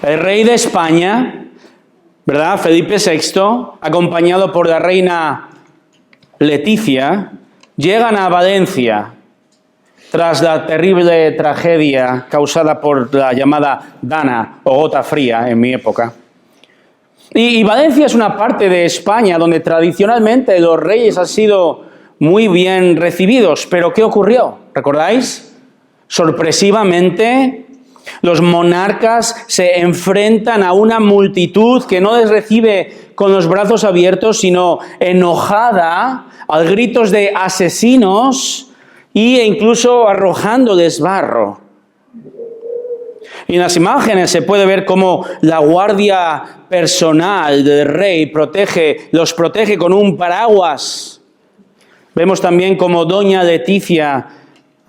El rey de España, ¿verdad? Felipe VI, acompañado por la reina Leticia, llegan a Valencia tras la terrible tragedia causada por la llamada Dana o Gota Fría en mi época. Y Valencia es una parte de España donde tradicionalmente los reyes han sido muy bien recibidos. Pero ¿qué ocurrió? ¿Recordáis? Sorpresivamente, los monarcas se enfrentan a una multitud que no les recibe con los brazos abiertos, sino enojada, a gritos de asesinos e incluso arrojándoles barro. Y en las imágenes se puede ver cómo la guardia personal del rey los protege con un paraguas. Vemos también cómo doña Leticia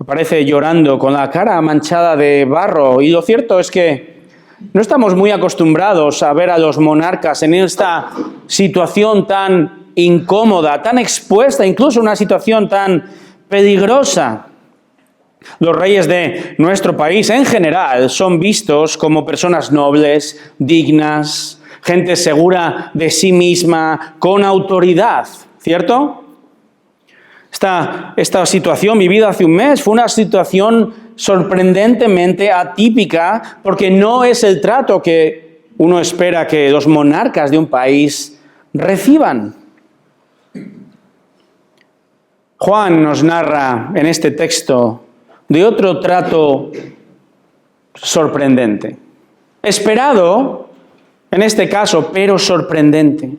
aparece llorando con la cara manchada de barro. Y lo cierto es que no estamos muy acostumbrados a ver a los monarcas en esta situación tan incómoda, tan expuesta, incluso una situación tan peligrosa. Los reyes de nuestro país en general son vistos como personas nobles, dignas, gente segura de sí misma, con autoridad, ¿cierto? Esta situación vivida hace un mes fue una situación sorprendentemente atípica porque no es el trato que uno espera que los monarcas de un país reciban. Juan nos narra en este texto de otro trato sorprendente. Esperado, en este caso, pero sorprendente.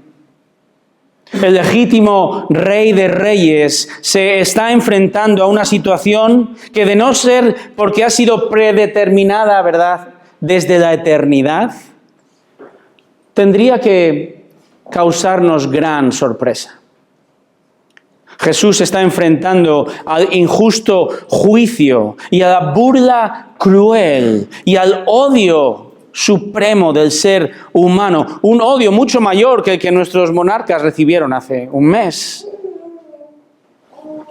El legítimo rey de reyes se está enfrentando a una situación que, de no ser porque ha sido predeterminada, ¿verdad?, desde la eternidad, tendría que causarnos gran sorpresa. Jesús se está enfrentando al injusto juicio y a la burla cruel y al odio supremo del ser humano. Un odio mucho mayor que el que nuestros monarcas recibieron hace un mes.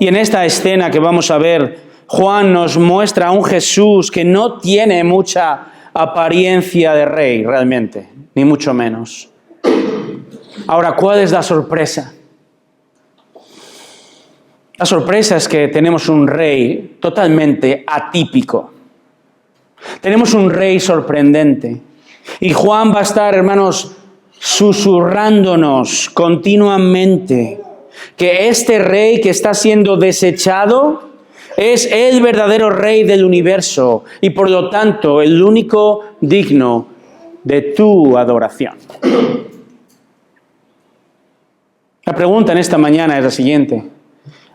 Y en esta escena que vamos a ver, Juan nos muestra a un Jesús que no tiene mucha apariencia de rey realmente, ni mucho menos. Ahora, ¿cuál es la sorpresa? La sorpresa es que tenemos un rey totalmente atípico. Tenemos un rey sorprendente. Y Juan va a estar, hermanos, susurrándonos continuamente que este rey que está siendo desechado es el verdadero rey del universo y por lo tanto el único digno de tu adoración. La pregunta en esta mañana es la siguiente: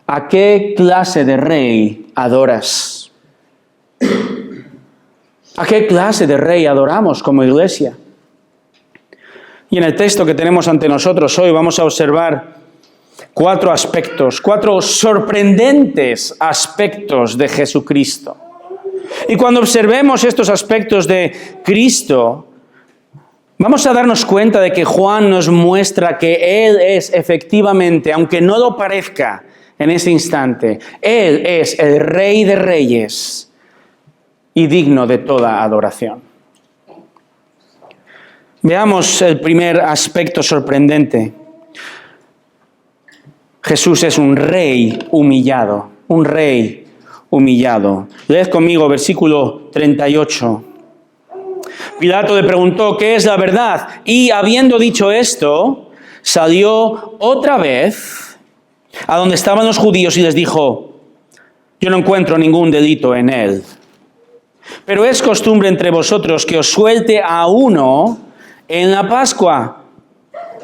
¿a qué clase de rey adoras? ¿A qué clase de rey adoramos como iglesia? Y en el texto que tenemos ante nosotros hoy vamos a observar 4 aspectos, 4 sorprendentes aspectos de Jesucristo. Y cuando observemos estos aspectos de Cristo, vamos a darnos cuenta de que Juan nos muestra que Él es efectivamente, aunque no lo parezca en este instante, Él es el Rey de Reyes y digno de toda adoración. Veamos el primer aspecto sorprendente. Jesús es un rey humillado, un rey humillado. Leed conmigo versículo 38. Pilato le preguntó: ¿qué es la verdad? Y habiendo dicho esto, salió otra vez a donde estaban los judíos y les dijo: yo no encuentro ningún delito en él. Pero es costumbre entre vosotros que os suelte a uno en la Pascua.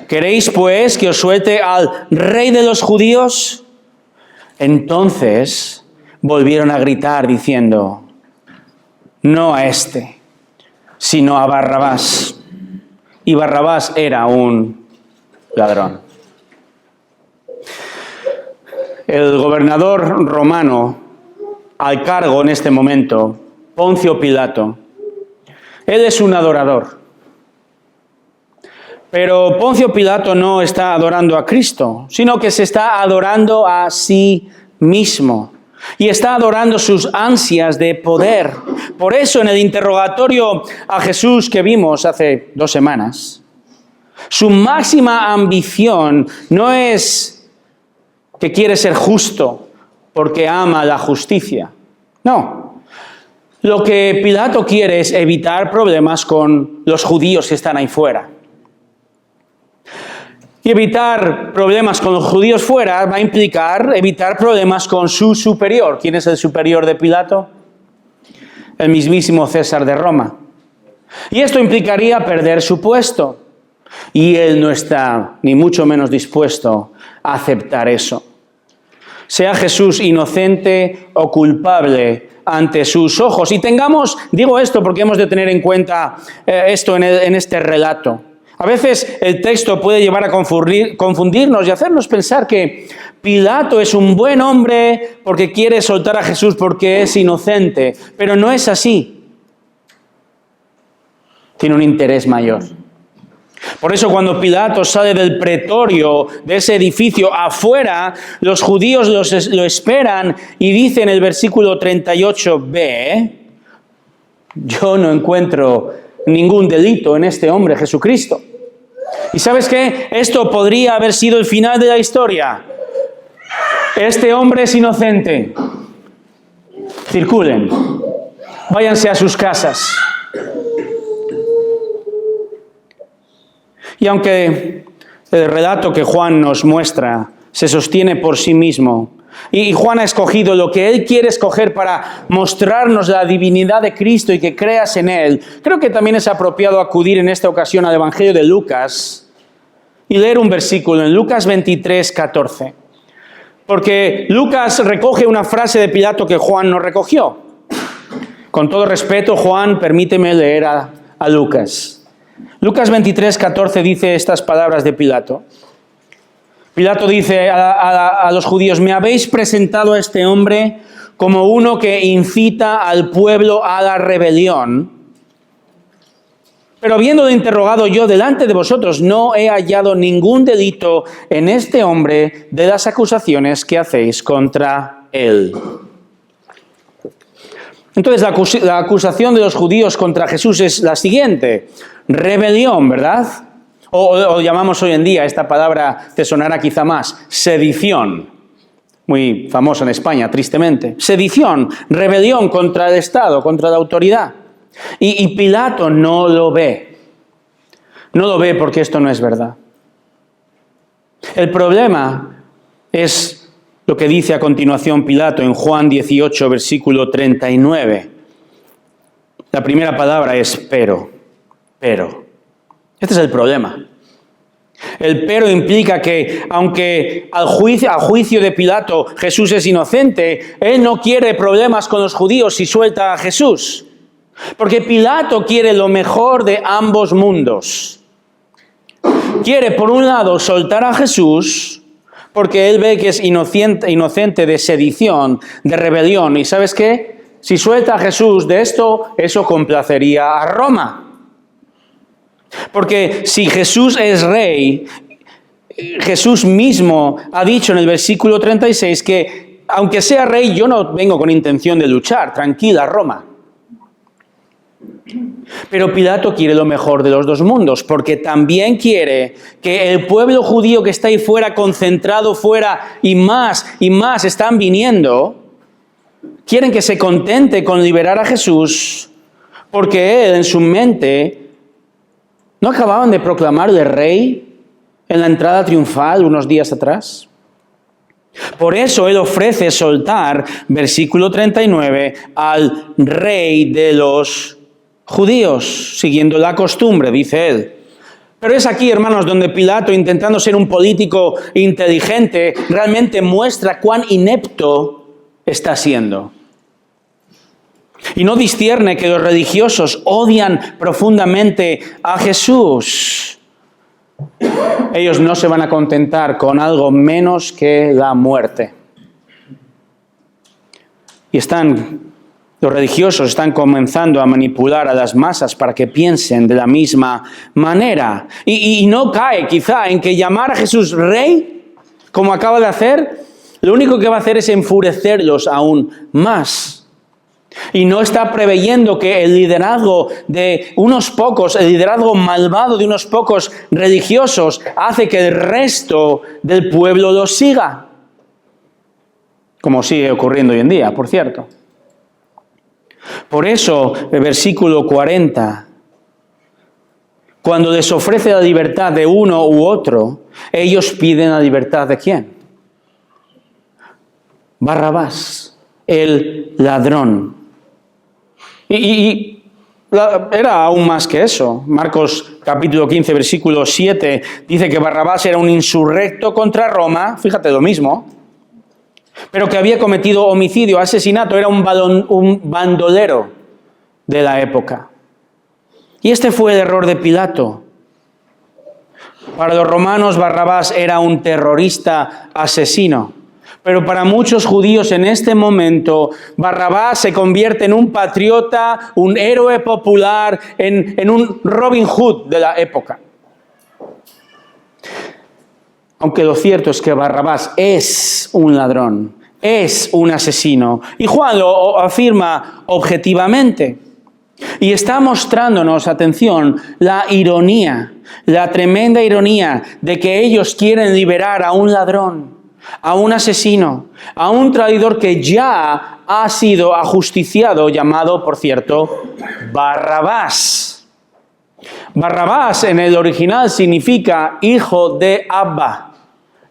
¿Queréis pues que os suelte al rey de los judíos? Entonces volvieron a gritar diciendo: no a este, sino a Barrabás. Y Barrabás era un ladrón. El gobernador romano al cargo en este momento, Poncio Pilato, él es un adorador. Pero Poncio Pilato no está adorando a Cristo, sino que se está adorando a sí mismo. y está adorando sus ansias de poder. Por eso en el interrogatorio a Jesús que vimos hace 2 semanas, su máxima ambición no es que quiere ser justo porque ama la justicia. No. Lo que Pilato quiere es evitar problemas con los judíos que están ahí fuera. Y evitar problemas con los judíos fuera va a implicar evitar problemas con su superior. ¿Quién es el superior de Pilato? El mismísimo César de Roma. Y esto implicaría perder su puesto. Y él no está ni mucho menos dispuesto a aceptar eso. Sea Jesús inocente o culpable ante sus ojos. Y digo esto porque hemos de tener en cuenta esto en este relato. A veces el texto puede llevar a confundirnos y hacernos pensar que Pilato es un buen hombre porque quiere soltar a Jesús porque es inocente. Pero no es así. Tiene un interés mayor. Por eso cuando Pilato sale del pretorio, de ese edificio afuera, los judíos lo esperan y dice en el versículo 38b, yo no encuentro ningún delito en este hombre Jesucristo. ¿Y sabes qué? Esto podría haber sido el final de la historia. Este hombre es inocente. Circulen. Váyanse a sus casas. Y aunque el relato que Juan nos muestra se sostiene por sí mismo, y Juan ha escogido lo que él quiere escoger para mostrarnos la divinidad de Cristo y que creas en él, creo que también es apropiado acudir en esta ocasión al Evangelio de Lucas y leer un versículo en Lucas 23, 14. Porque Lucas recoge una frase de Pilato que Juan no recogió. Con todo respeto, Juan, permíteme leer a Lucas. Lucas 23, 14 dice estas palabras de Pilato. Pilato dice a los judíos, me habéis presentado a este hombre como uno que incita al pueblo a la rebelión. Pero habiéndolo interrogado yo delante de vosotros, no he hallado ningún delito en este hombre de las acusaciones que hacéis contra él. Entonces la acusación de los judíos contra Jesús es la siguiente. Rebelión, ¿verdad? O llamamos hoy en día, esta palabra te sonará quizá más, sedición. Muy famosa en España, tristemente. Sedición, rebelión contra el Estado, contra la autoridad. Y Pilato no lo ve. No lo ve porque esto no es verdad. El problema es lo que dice a continuación Pilato en Juan 18, versículo 39. La primera palabra es pero. Este es el problema. El pero implica que, aunque a juicio de Pilato Jesús es inocente, él no quiere problemas con los judíos si suelta a Jesús. Porque Pilato quiere lo mejor de ambos mundos. Quiere, por un lado, soltar a Jesús, porque él ve que es inocente de sedición, de rebelión. ¿Y sabes qué? Si suelta a Jesús de esto, eso complacería a Roma. Porque si Jesús es rey, Jesús mismo ha dicho en el versículo 36 que aunque sea rey, yo no vengo con intención de luchar, tranquila Roma. Pero Pilato quiere lo mejor de los dos mundos, porque también quiere que el pueblo judío que está ahí fuera, concentrado fuera, y más están viniendo, quieren que se contente con liberar a Jesús, porque él en su mente ¿no acababan de proclamarle rey en la entrada triunfal unos días atrás? Por eso él ofrece soltar, versículo 39, al rey de los judíos, siguiendo la costumbre, dice él. Pero es aquí, hermanos, donde Pilato, intentando ser un político inteligente, realmente muestra cuán inepto está siendo. Y no discierne que los religiosos odian profundamente a Jesús. Ellos no se van a contentar con algo menos que la muerte. Y los religiosos están comenzando a manipular a las masas para que piensen de la misma manera. Y no cae quizá en que llamar a Jesús rey, como acaba de hacer, lo único que va a hacer es enfurecerlos aún más. Y no está preveyendo que el liderazgo de unos pocos, el liderazgo malvado de unos pocos religiosos, hace que el resto del pueblo los siga. Como sigue ocurriendo hoy en día, por cierto. Por eso, el versículo 40, cuando les ofrece la libertad de uno u otro, ellos piden la libertad ¿de quién? Barrabás, el ladrón. Era aún más que eso. Marcos capítulo 15, versículo 7, dice que Barrabás era un insurrecto contra Roma, fíjate lo mismo, pero que había cometido homicidio, asesinato, era un bandolero de la época. Y este fue el error de Pilato. Para los romanos, Barrabás era un terrorista asesino. Pero para muchos judíos en este momento, Barrabás se convierte en un patriota, un héroe popular, en un Robin Hood de la época. Aunque lo cierto es que Barrabás es un ladrón, es un asesino. Y Juan lo afirma objetivamente. Y está mostrándonos, atención, la ironía, la tremenda ironía de que ellos quieren liberar a un ladrón, a un asesino, a un traidor que ya ha sido ajusticiado, llamado, por cierto, Barrabás. Barrabás en el original significa hijo de Abba,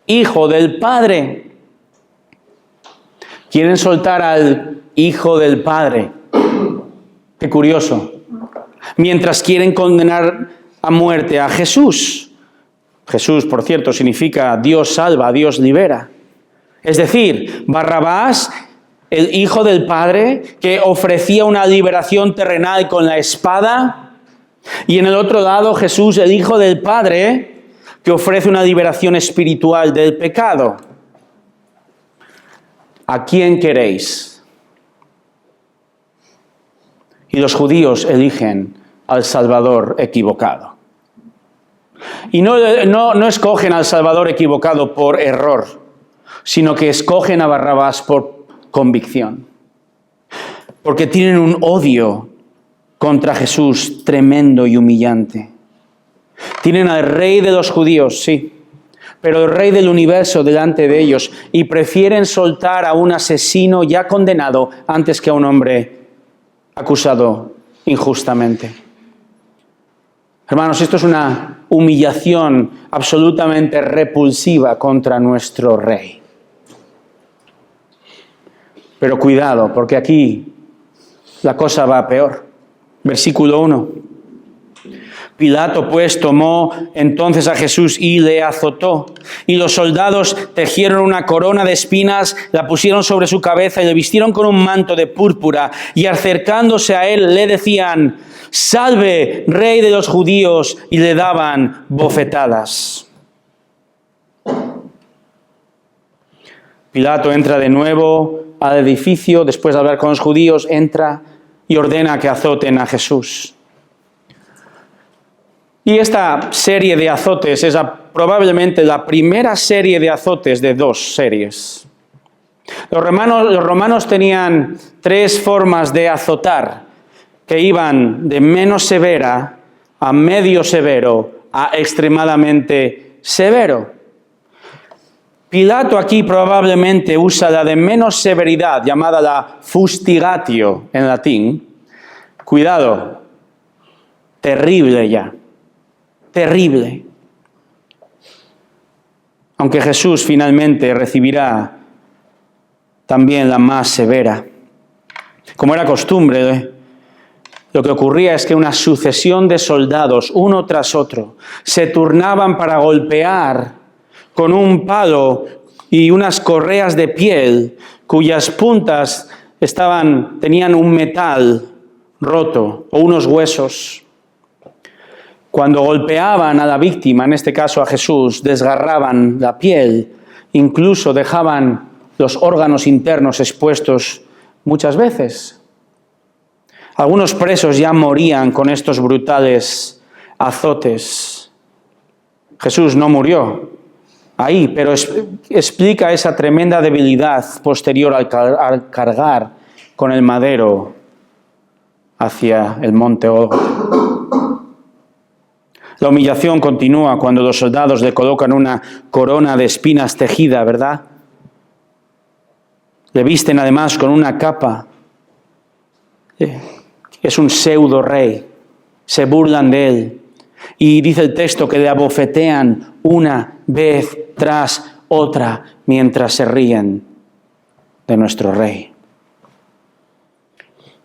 hijo del Padre. Quieren soltar al hijo del Padre. Qué curioso. Mientras quieren condenar a muerte a Jesús. Jesús, por cierto, significa Dios salva, Dios libera. Es decir, Barrabás, el hijo del Padre, que ofrecía una liberación terrenal con la espada. Y en el otro lado, Jesús, el hijo del Padre, que ofrece una liberación espiritual del pecado. ¿A quién queréis? Y los judíos eligen al Salvador equivocado. Y no escogen al Salvador equivocado por error, sino que escogen a Barrabás por convicción. Porque tienen un odio contra Jesús tremendo y humillante. Tienen al rey de los judíos, sí, pero el rey del universo delante de ellos, y prefieren soltar a un asesino ya condenado antes que a un hombre acusado injustamente. Hermanos, esto es una humillación absolutamente repulsiva contra nuestro rey. Pero cuidado, porque aquí la cosa va peor. Versículo 1. Pilato pues tomó entonces a Jesús y le azotó. Y los soldados tejieron una corona de espinas, la pusieron sobre su cabeza y le vistieron con un manto de púrpura. Y acercándose a él le decían: «Salve, rey de los judíos», y le daban bofetadas. Pilato entra de nuevo al edificio, después de hablar con los judíos, entra y ordena que azoten a Jesús. Y esta serie de azotes es probablemente la primera serie de azotes de dos series. Los romanos tenían 3 formas de azotar, que iban de menos severa a medio severo a extremadamente severo. Pilato aquí probablemente usa la de menos severidad, llamada la fustigatio en latín. Cuidado, terrible ya. Terrible. Aunque Jesús finalmente recibirá también la más severa. Como era costumbre, lo que ocurría es que una sucesión de soldados, uno tras otro, se turnaban para golpear con un palo y unas correas de piel cuyas puntas tenían un metal roto o unos huesos. Cuando golpeaban a la víctima, en este caso a Jesús, desgarraban la piel, incluso dejaban los órganos internos expuestos muchas veces. Algunos presos ya morían con estos brutales azotes. Jesús no murió, ahí, pero explica esa tremenda debilidad posterior al cargar con el madero hacia el monte Gólgota. La humillación continúa cuando los soldados le colocan una corona de espinas tejida, ¿verdad? Le visten además con una capa. Es un pseudo rey. Se burlan de él. Y dice el texto que le abofetean una vez tras otra mientras se ríen de nuestro rey.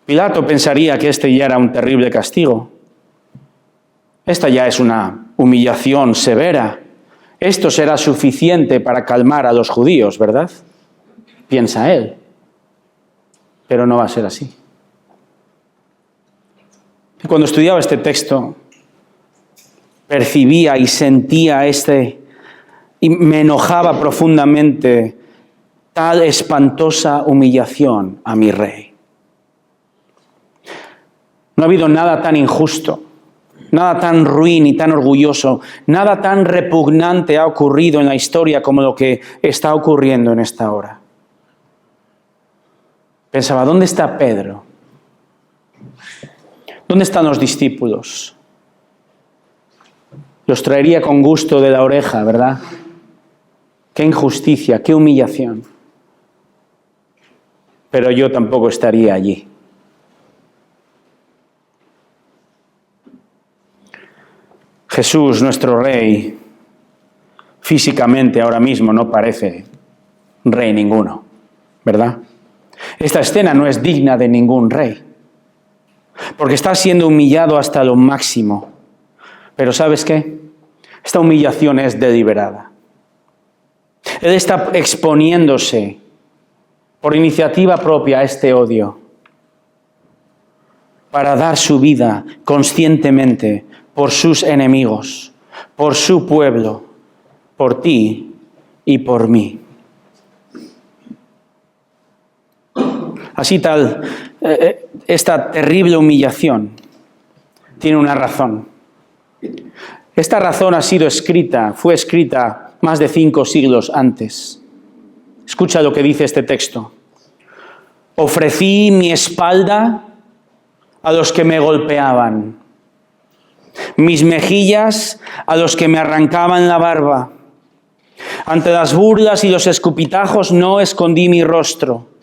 Pilato pensaría que este ya era un terrible castigo. Esta ya es una humillación severa. Esto será suficiente para calmar a los judíos, ¿verdad? Piensa él. Pero no va a ser así. Cuando estudiaba este texto, percibía y sentía y me enojaba profundamente tal espantosa humillación a mi rey. No ha habido nada tan injusto, nada tan ruin y tan orgulloso, nada tan repugnante ha ocurrido en la historia como lo que está ocurriendo en esta hora. Pensaba, ¿dónde está Pedro? ¿Dónde están los discípulos? Los traería con gusto de la oreja, ¿verdad? Qué injusticia, qué humillación. Pero yo tampoco estaría allí. Jesús, nuestro Rey, físicamente ahora mismo no parece rey ninguno, ¿verdad? Esta escena no es digna de ningún rey, porque está siendo humillado hasta lo máximo. Pero ¿sabes qué? Esta humillación es deliberada. Él está exponiéndose por iniciativa propia a este odio para dar su vida conscientemente por sus enemigos, por su pueblo, por ti y por mí. Así esta terrible humillación tiene una razón. Esta razón fue escrita más de 5 siglos antes. Escucha lo que dice este texto. Ofrecí mi espalda a los que me golpeaban, mis mejillas a los que me arrancaban la barba. Ante las burlas y los escupitajos no escondí mi rostro.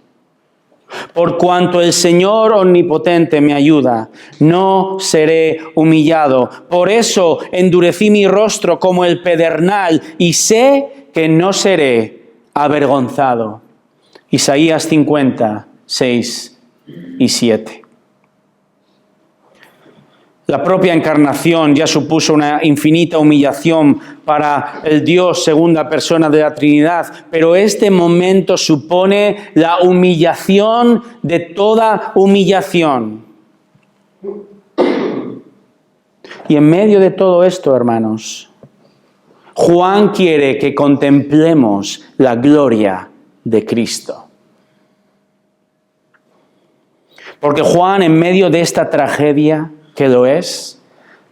Por cuanto el Señor omnipotente me ayuda, no seré humillado. Por eso endurecí mi rostro como el pedernal y sé que no seré avergonzado. Isaías 50, 6 y 7. La propia encarnación ya supuso una infinita humillación para el Dios segunda persona de la Trinidad, pero este momento supone la humillación de toda humillación. Y en medio de todo esto, hermanos, Juan quiere que contemplemos la gloria de Cristo. Porque Juan, en medio de esta tragedia, que lo es,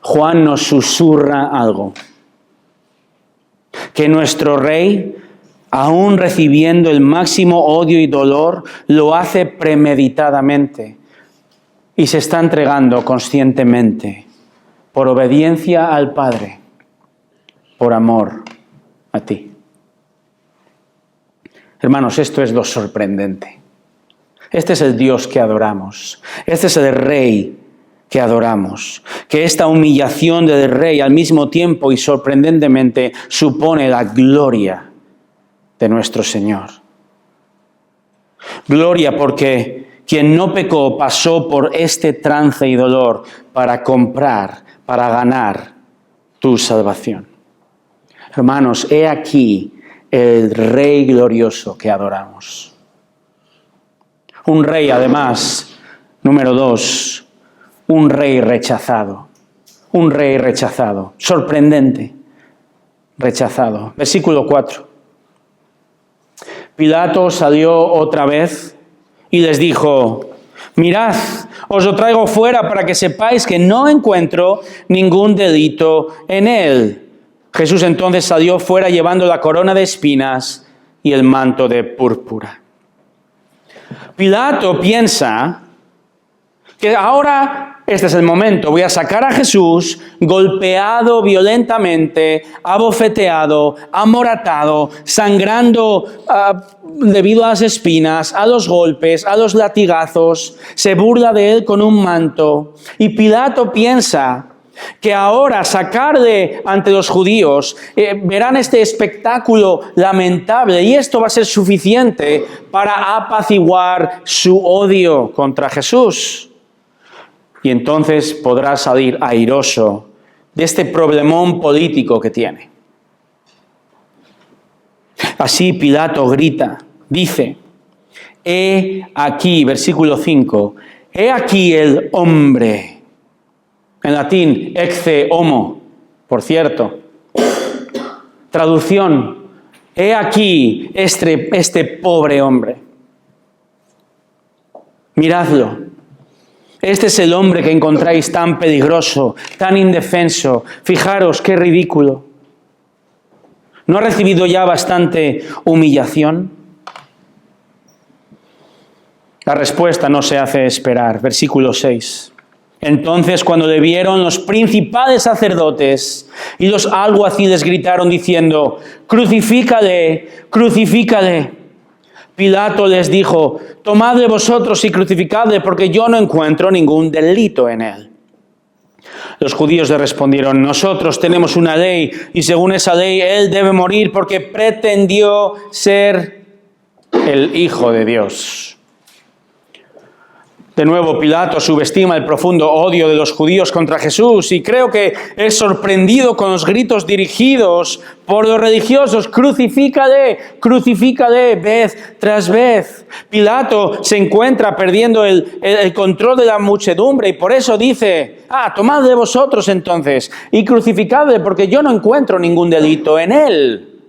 Juan nos susurra algo. Que nuestro Rey, aún recibiendo el máximo odio y dolor, lo hace premeditadamente y se está entregando conscientemente por obediencia al Padre, por amor a ti. Hermanos, esto es lo sorprendente. Este es el Dios que adoramos. Este es el Rey que adoramos, que esta humillación del Rey al mismo tiempo y sorprendentemente supone la gloria de nuestro Señor. Gloria porque quien no pecó pasó por este trance y dolor para comprar, para ganar tu salvación. Hermanos, he aquí el Rey glorioso que adoramos. Un Rey, además, número 2, un Rey rechazado. Un Rey rechazado. Sorprendente. Rechazado. Versículo 4. Pilato salió otra vez y les dijo: mirad, os lo traigo fuera para que sepáis que no encuentro ningún delito en él. Jesús entonces salió fuera llevando la corona de espinas y el manto de púrpura. Pilato piensa que ahora este es el momento. Voy a sacar a Jesús golpeado violentamente, abofeteado, amoratado, sangrando debido a las espinas, a los golpes, a los latigazos. Se burla de él con un manto. Y Pilato piensa que ahora sacarle ante los judíos, verán este espectáculo lamentable y esto va a ser suficiente para apaciguar su odio contra Jesús. Y entonces podrá salir airoso de este problemón político que tiene. Así Pilato grita, dice, he aquí, versículo 5, he aquí el hombre. En latín, ecce homo, por cierto. Traducción, he aquí este pobre hombre. Miradlo. Este es el hombre que encontráis tan peligroso, tan indefenso. Fijaros qué ridículo. ¿No ha recibido ya bastante humillación? La respuesta no se hace esperar. Versículo 6. Entonces, cuando le vieron, los principales sacerdotes y los alguaciles gritaron diciendo, crucifícale, crucifícale. Pilato les dijo, tomadle vosotros y crucificadle, porque yo no encuentro ningún delito en él. Los judíos le respondieron, nosotros tenemos una ley, y según esa ley él debe morir porque pretendió ser el Hijo de Dios. De nuevo, Pilato subestima el profundo odio de los judíos contra Jesús y creo que es sorprendido con los gritos dirigidos por los religiosos, crucifícale, crucifícale, vez tras vez. Pilato se encuentra perdiendo el control de la muchedumbre y por eso dice, tomadle vosotros entonces y crucificadle porque yo no encuentro ningún delito en él.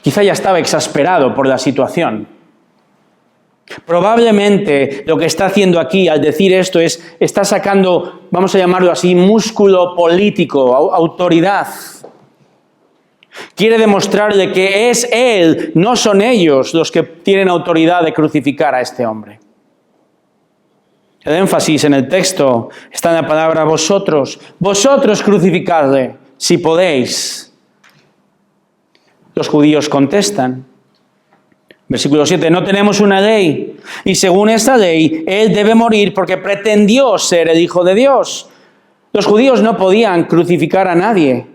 Quizá ya estaba exasperado por la situación. Probablemente lo que está haciendo aquí al decir esto está sacando, vamos a llamarlo así, músculo político, autoridad. Quiere demostrarle que es él, no son ellos los que tienen autoridad de crucificar a este hombre. El énfasis en el texto está en la palabra vosotros. Vosotros crucificadle, si podéis. Los judíos contestan. Versículo 7, no tenemos una ley, y según esta ley, él debe morir porque pretendió ser el Hijo de Dios. Los judíos no podían crucificar a nadie.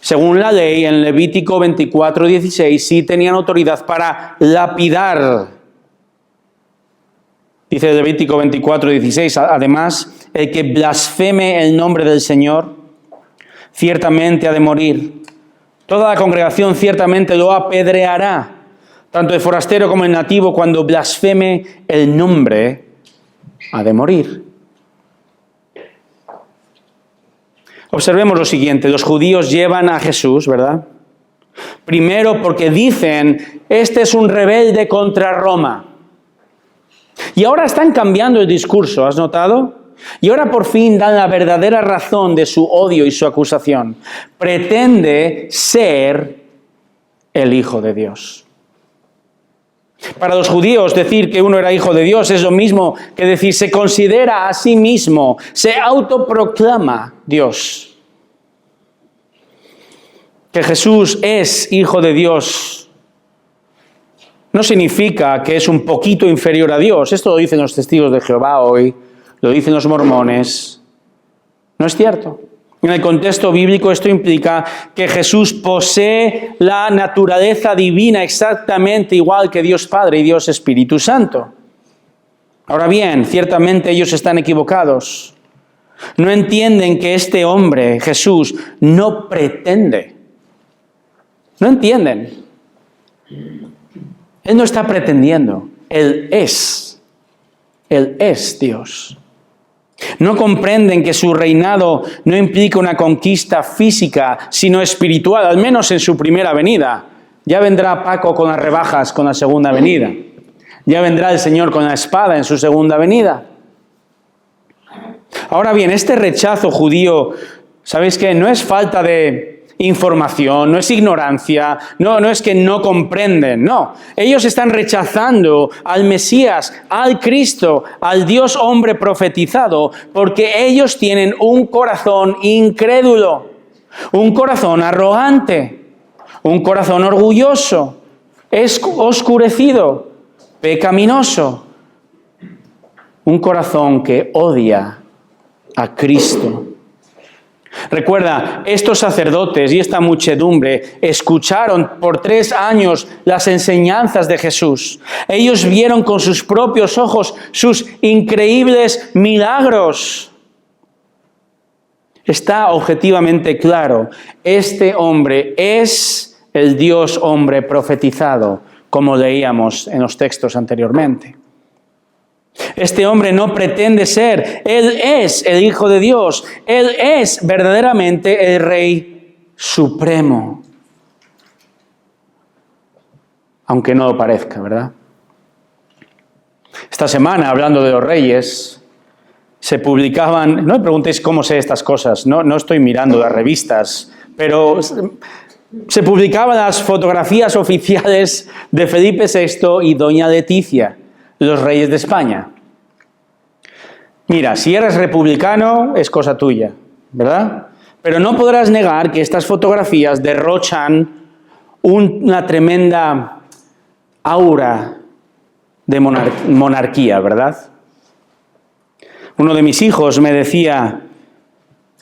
Según la ley, en Levítico 24:16, sí tenían autoridad para lapidar. Dice Levítico 24:16, además, el que blasfeme el nombre del Señor, ciertamente ha de morir. Toda la congregación ciertamente lo apedreará. Tanto el forastero como el nativo, cuando blasfeme el nombre, ha de morir. Observemos lo siguiente, los judíos llevan a Jesús, ¿verdad? Primero porque dicen, este es un rebelde contra Roma. Y ahora están cambiando el discurso, ¿has notado? Y ahora por fin dan la verdadera razón de su odio y su acusación. Pretende ser el Hijo de Dios. Para los judíos decir que uno era hijo de Dios es lo mismo que decir se considera a sí mismo, se autoproclama Dios. Que Jesús es hijo de Dios no significa que es un poquito inferior a Dios. Esto lo dicen los testigos de Jehová hoy, lo dicen los mormones. No es cierto. En el contexto bíblico esto implica que Jesús posee la naturaleza divina exactamente igual que Dios Padre y Dios Espíritu Santo. Ahora bien, ciertamente ellos están equivocados. No entienden que este hombre, Jesús, no pretende. No entienden. Él no está pretendiendo. Él es. Él es Dios. No comprenden que su reinado no implica una conquista física, sino espiritual, al menos en su primera venida. Ya vendrá Paco con las rebajas con la segunda venida. Ya vendrá el Señor con la espada en su segunda venida. Ahora bien, este rechazo judío ¿sabéis qué? No es falta de información, no es ignorancia, no es que no comprenden, no. Ellos están rechazando al Mesías, al Cristo, al Dios hombre profetizado, porque ellos tienen un corazón incrédulo, un corazón arrogante, un corazón orgulloso, oscurecido, pecaminoso, un corazón que odia a Cristo. Recuerda, estos sacerdotes y esta muchedumbre escucharon por 3 años las enseñanzas de Jesús. Ellos vieron con sus propios ojos sus increíbles milagros. Está objetivamente claro, este hombre es el Dios hombre profetizado, como leíamos en los textos anteriormente. Este hombre no pretende ser, Él es el Hijo de Dios, Él es verdaderamente el Rey Supremo. Aunque no lo parezca, ¿verdad? Esta semana, hablando de los reyes, se publicaban, no me preguntéis cómo sé estas cosas, no estoy mirando las revistas, pero se publicaban las fotografías oficiales de Felipe VI y doña Leticia, los reyes de España. Mira, si eres republicano, es cosa tuya, ¿verdad? Pero no podrás negar que estas fotografías derrochan una tremenda aura de monarquía, ¿verdad? Uno de mis hijos me decía,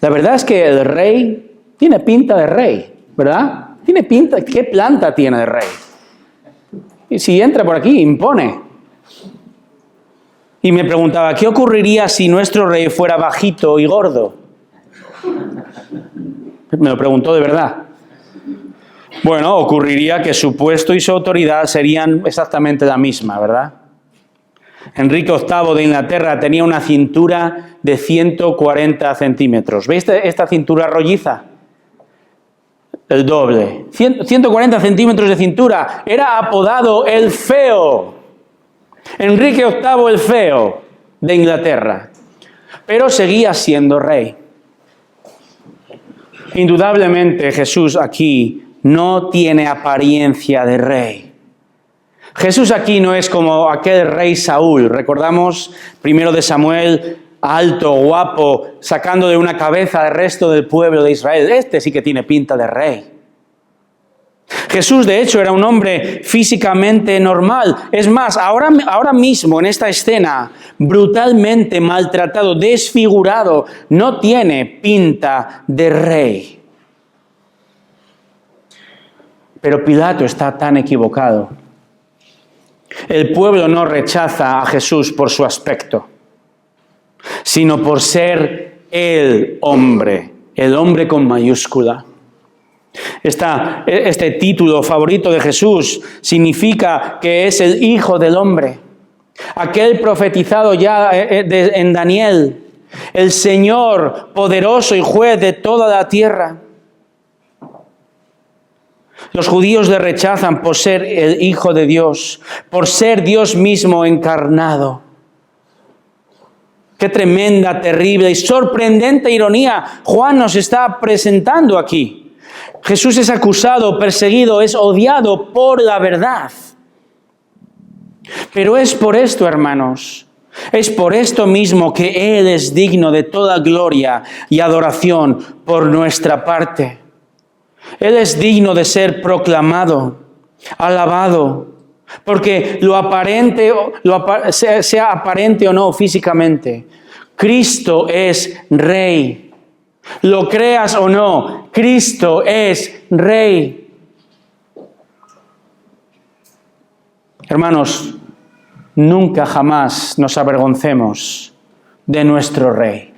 la verdad es que el rey tiene pinta de rey, ¿verdad? Tiene pinta, ¿qué planta tiene de rey? Y si entra por aquí, impone. Y me preguntaba, ¿qué ocurriría si nuestro rey fuera bajito y gordo? Me lo preguntó de verdad. Bueno, ocurriría que su puesto y su autoridad serían exactamente la misma, ¿verdad? Enrique VIII de Inglaterra tenía una cintura de 140 centímetros. ¿Veis esta cintura rolliza? El doble. 140 centímetros de cintura. Era apodado el Feo. Enrique VIII el Feo de Inglaterra. Pero seguía siendo rey. Indudablemente Jesús aquí no tiene apariencia de rey. Jesús aquí no es como aquel rey Saúl. Recordamos 1 de Samuel, alto, guapo, sacando de una cabeza al resto del pueblo de Israel. Este sí que tiene pinta de rey. Jesús, de hecho, era un hombre físicamente normal. Es más, ahora mismo en esta escena, brutalmente maltratado, desfigurado, no tiene pinta de rey. Pero Pilato está tan equivocado. El pueblo no rechaza a Jesús por su aspecto, sino por ser el hombre con mayúscula. Este título favorito de Jesús significa que es el Hijo del Hombre. Aquel profetizado ya en Daniel, el Señor poderoso y juez de toda la tierra. Los judíos le rechazan por ser el Hijo de Dios, por ser Dios mismo encarnado. Qué tremenda, terrible y sorprendente ironía Juan nos está presentando aquí. Jesús es acusado, perseguido, es odiado por la verdad. Pero es por esto, hermanos, es por esto mismo que Él es digno de toda gloria y adoración por nuestra parte. Él es digno de ser proclamado, alabado, porque sea aparente o no físicamente, Cristo es Rey. Lo creas o no, Cristo es Rey. Hermanos, nunca jamás nos avergoncemos de nuestro Rey.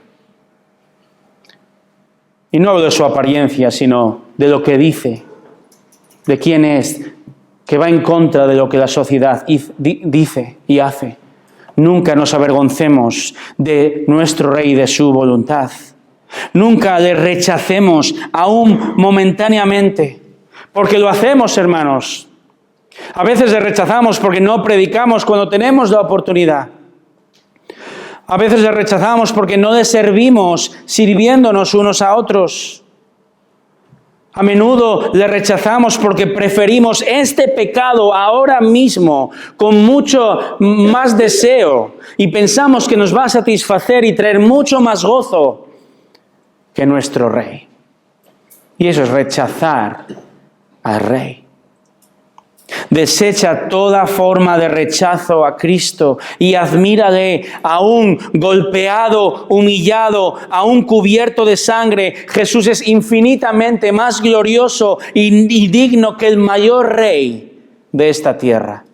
Y no hablo de su apariencia, sino de lo que dice, de quién es, que va en contra de lo que la sociedad dice y hace. Nunca nos avergoncemos de nuestro Rey y de su voluntad. Nunca le rechacemos, aún momentáneamente, porque lo hacemos, hermanos. A veces le rechazamos porque no predicamos cuando tenemos la oportunidad. A veces le rechazamos porque no le servimos sirviéndonos unos a otros. A menudo le rechazamos porque preferimos este pecado ahora mismo con mucho más deseo y pensamos que nos va a satisfacer y traer mucho más gozo que nuestro Rey. Y eso es rechazar al Rey. Desecha toda forma de rechazo a Cristo y admírale, aún golpeado, humillado, aún cubierto de sangre. Jesús es infinitamente más glorioso y digno que el mayor rey de esta tierra.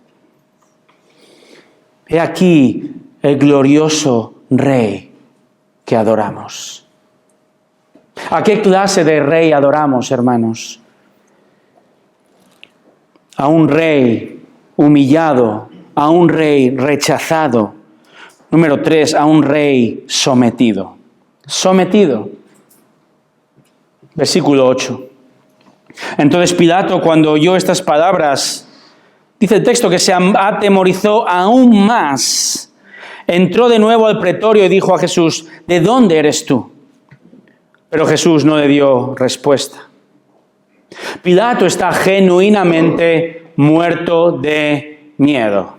He aquí el glorioso rey que adoramos. ¿A qué clase de rey adoramos, hermanos? A un rey humillado, a un rey rechazado. Número 3, a un rey sometido. Sometido. Versículo 8. Entonces Pilato, cuando oyó estas palabras, dice el texto que se atemorizó aún más. Entró de nuevo al pretorio y dijo a Jesús: ¿de dónde eres tú? Pero Jesús no le dio respuesta. Pilato está genuinamente muerto de miedo.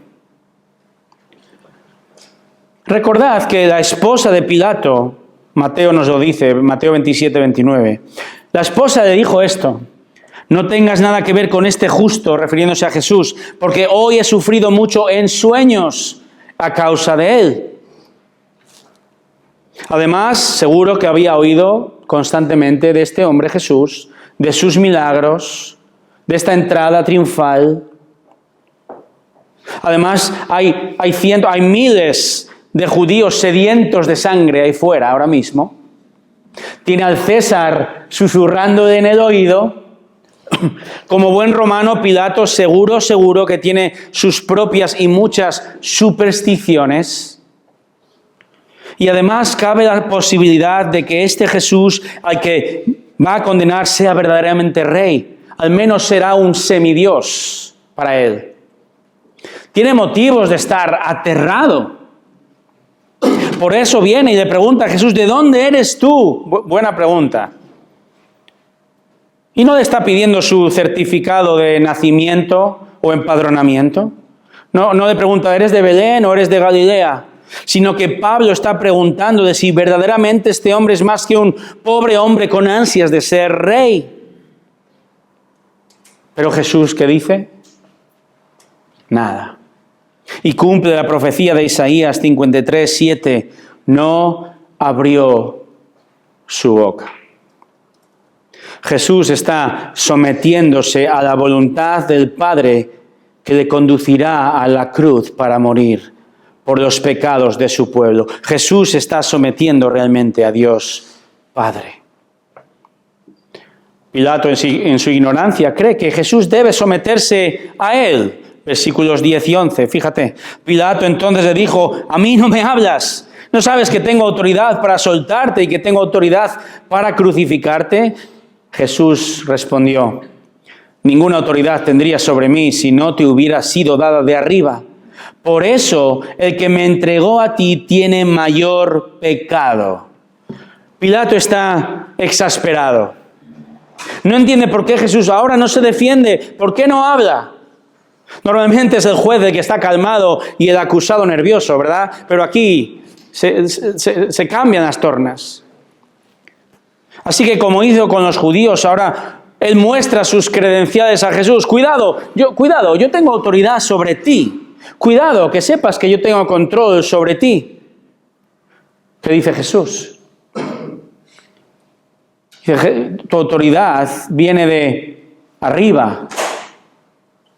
Recordad que la esposa de Pilato, Mateo nos lo dice, Mateo 27, 29, la esposa le dijo esto: no tengas nada que ver con este justo, refiriéndose a Jesús, porque hoy he sufrido mucho en sueños a causa de él. Además, seguro que había oído constantemente de este hombre Jesús, de sus milagros, de esta entrada triunfal. Además, hay miles de judíos sedientos de sangre ahí fuera ahora mismo. Tiene al César susurrándole en el oído. Como buen romano, Pilato seguro que tiene sus propias y muchas supersticiones. Y además cabe la posibilidad de que este Jesús al que va a condenar sea verdaderamente rey. Al menos será un semidios para él. Tiene motivos de estar aterrado. Por eso viene y le pregunta a Jesús: ¿de dónde eres tú? Buena pregunta. Y no le está pidiendo su certificado de nacimiento o empadronamiento. No le pregunta: ¿eres de Belén o eres de Galilea? Sino que Pablo está preguntando de si verdaderamente este hombre es más que un pobre hombre con ansias de ser rey. Pero Jesús, ¿qué dice? Nada. Y cumple la profecía de Isaías 53, 7. No abrió su boca. Jesús está sometiéndose a la voluntad del Padre que le conducirá a la cruz para morir por los pecados de su pueblo. Jesús está sometiendo realmente a Dios Padre. Pilato en su ignorancia cree que Jesús debe someterse a él. Versículos 10 y 11, fíjate. Pilato entonces le dijo: ¿a mí no me hablas? ¿No sabes que tengo autoridad para soltarte y que tengo autoridad para crucificarte? Jesús respondió: ninguna autoridad tendría sobre mí si no te hubiera sido dada de arriba. Por eso el que me entregó a ti tiene mayor pecado. Pilato está exasperado. No entiende por qué Jesús ahora no se defiende. ¿Por qué no habla? Normalmente es el juez el que está calmado y el acusado nervioso, ¿verdad? Pero aquí se cambian las tornas. Así que, como hizo con los judíos, ahora él muestra sus credenciales a Jesús. Cuidado, yo tengo autoridad sobre ti. Cuidado, que sepas que yo tengo control sobre ti. ¿Qué dice Jesús? Tu autoridad viene de arriba.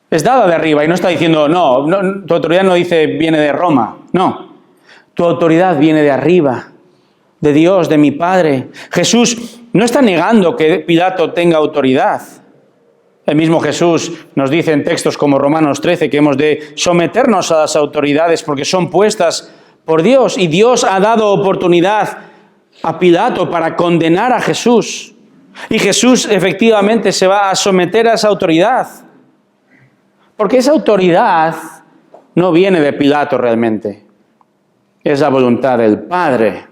Es dada de arriba y no está diciendo, no, tu autoridad no dice viene de Roma. No, tu autoridad viene de arriba, de Dios, de mi Padre. Jesús no está negando que Pilato tenga autoridad. El mismo Jesús nos dice en textos como Romanos 13 que hemos de someternos a las autoridades porque son puestas por Dios. Y Dios ha dado oportunidad a Pilato para condenar a Jesús. Y Jesús efectivamente se va a someter a esa autoridad. Porque esa autoridad no viene de Pilato realmente. es la voluntad del Padre.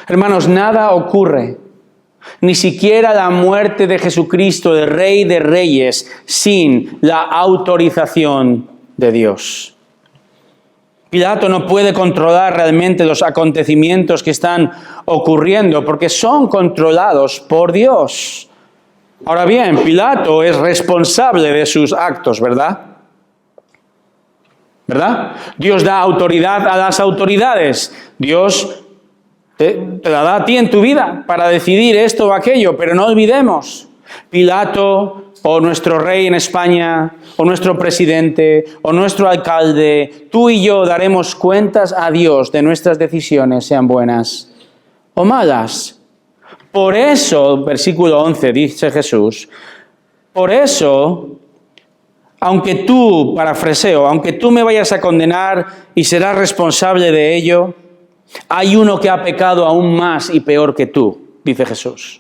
Hermanos, nada ocurre, ni siquiera la muerte de Jesucristo, el Rey de Reyes, sin la autorización de Dios. Pilato no puede controlar realmente los acontecimientos que están ocurriendo porque son controlados por Dios. Ahora bien, Pilato es responsable de sus actos, ¿verdad? ¿Verdad? Dios da autoridad a las autoridades. Dios te la da a ti en tu vida para decidir esto o aquello, pero no olvidemos, Pilato o nuestro rey en España, o nuestro presidente, o nuestro alcalde, tú y yo daremos cuentas a Dios de nuestras decisiones, sean buenas o malas. Por eso, versículo 11, dice Jesús, por eso, aunque tú, parafraseo, aunque tú me vayas a condenar y serás responsable de ello, hay uno que ha pecado aún más y peor que tú, dice Jesús.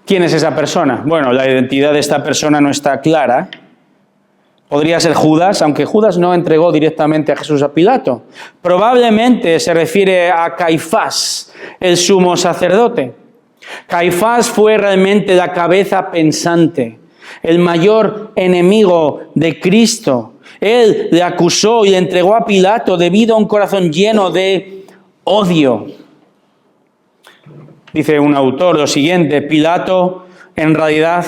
¿Quién es esa persona? Bueno, la identidad de esta persona no está clara. Podría ser Judas, aunque Judas no entregó directamente a Jesús a Pilato. Probablemente se refiere a Caifás, el sumo sacerdote. Caifás fue realmente la cabeza pensante, el mayor enemigo de Cristo. Él le acusó y le entregó a Pilato debido a un corazón lleno de odio. Dice un autor lo siguiente: Pilato en realidad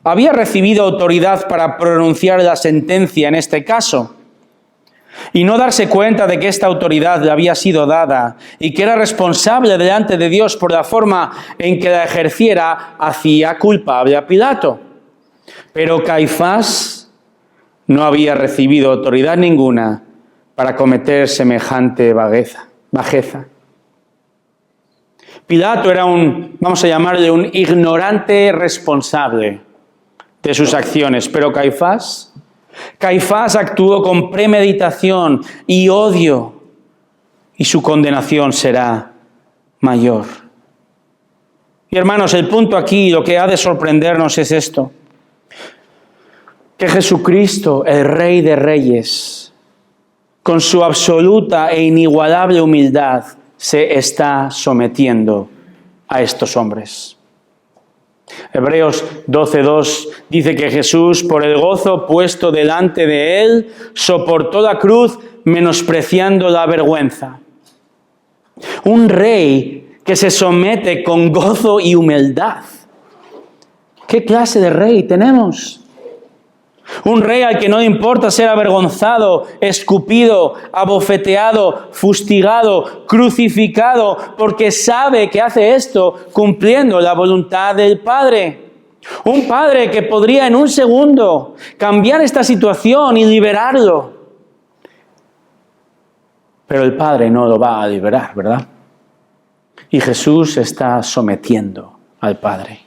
había recibido autoridad para pronunciar la sentencia en este caso y no darse cuenta de que esta autoridad le había sido dada y que era responsable delante de Dios por la forma en que la ejerciera, hacía culpable a Pilato. Pero Caifás no había recibido autoridad ninguna para cometer semejante bajeza. Pilato era vamos a llamarle un ignorante responsable de sus acciones, pero Caifás actuó con premeditación y odio, y su condenación será mayor. Y hermanos, el punto aquí, lo que ha de sorprendernos es esto: que Jesucristo, el Rey de Reyes, con su absoluta e inigualable humildad, se está sometiendo a estos hombres. Hebreos 12:2 dice que Jesús, por el gozo puesto delante de él, soportó la cruz menospreciando la vergüenza. Un rey que se somete con gozo y humildad. ¿Qué clase de rey tenemos? Un rey al que no le importa ser avergonzado, escupido, abofeteado, fustigado, crucificado, porque sabe que hace esto cumpliendo la voluntad del Padre. Un Padre que podría en un segundo cambiar esta situación y liberarlo. Pero el Padre no lo va a liberar, ¿verdad? Y Jesús se está sometiendo al Padre.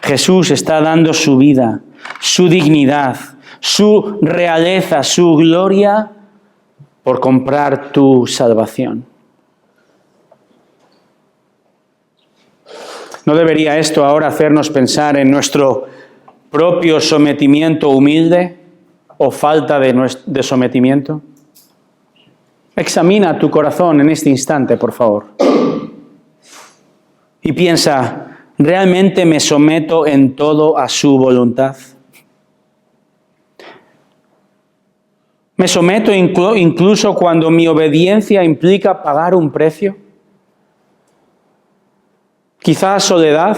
Jesús está dando su vida, su dignidad, su realeza, su gloria por comprar tu salvación. ¿No debería esto ahora hacernos pensar en nuestro propio sometimiento humilde o falta de sometimiento? Examina tu corazón en este instante, por favor. Y piensa: ¿realmente me someto en todo a su voluntad? ¿Me someto incluso cuando mi obediencia implica pagar un precio? Quizá soledad,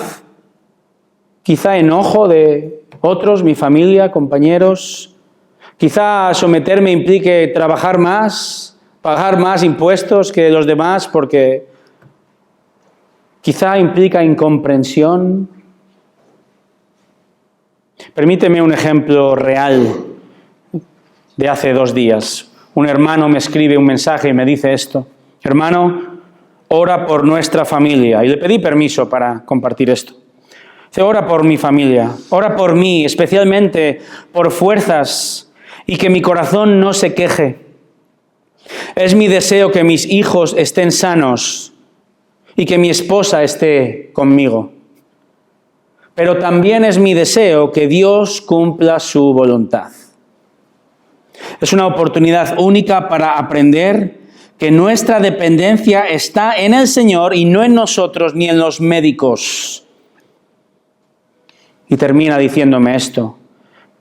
quizá enojo de otros, mi familia, compañeros. Quizá someterme implique trabajar más, pagar más impuestos que los demás porque quizá implica incomprensión. Permíteme un ejemplo real de hace 2 días. Un hermano me escribe un mensaje y me dice esto: hermano, ora por nuestra familia. Y le pedí permiso para compartir esto. Dice: ora por mi familia, ora por mí, especialmente por fuerzas, y que mi corazón no se queje. Es mi deseo que mis hijos estén sanos y que mi esposa esté conmigo. Pero también es mi deseo que Dios cumpla su voluntad. Es una oportunidad única para aprender que nuestra dependencia está en el Señor y no en nosotros ni en los médicos. Y termina diciéndome esto: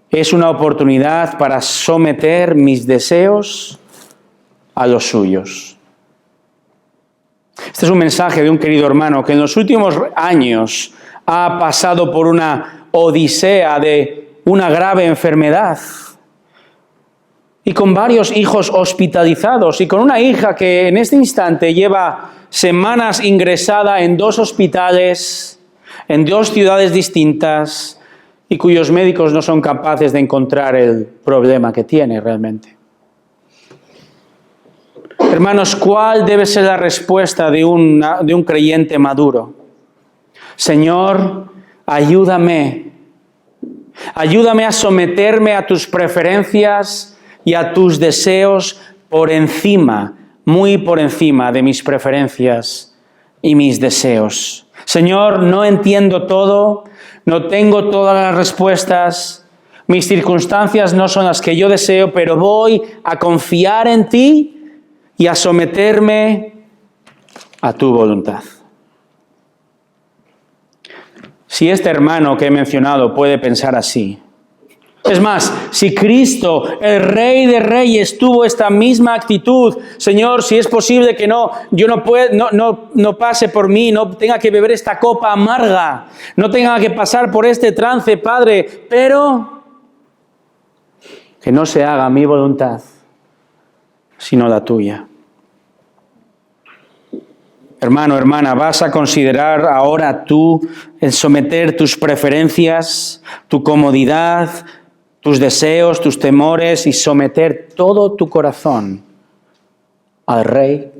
es una oportunidad para someter mis deseos a los suyos. Este es un mensaje de un querido hermano que en los últimos años ha pasado por una odisea de una grave enfermedad y con varios hijos hospitalizados y con una hija que en este instante lleva semanas ingresada en 2 hospitales, en 2 ciudades distintas y cuyos médicos no son capaces de encontrar el problema que tiene realmente. Hermanos, ¿cuál debe ser la respuesta de un creyente maduro? Señor, ayúdame. Ayúdame a someterme a tus preferencias y a tus deseos por encima, muy por encima de mis preferencias y mis deseos. Señor, no entiendo todo, no tengo todas las respuestas, mis circunstancias no son las que yo deseo, pero voy a confiar en ti y a someterme a tu voluntad. Si este hermano que he mencionado puede pensar así, es más, si Cristo, el Rey de Reyes, tuvo esta misma actitud, Señor, si es posible que yo no pase por mí, no tenga que beber esta copa amarga, no tenga que pasar por este trance, Padre, pero que no se haga mi voluntad, sino la tuya. Hermano, hermana, ¿vas a considerar ahora tú el someter tus preferencias, tu comodidad, tus deseos, tus temores y someter todo tu corazón al Rey?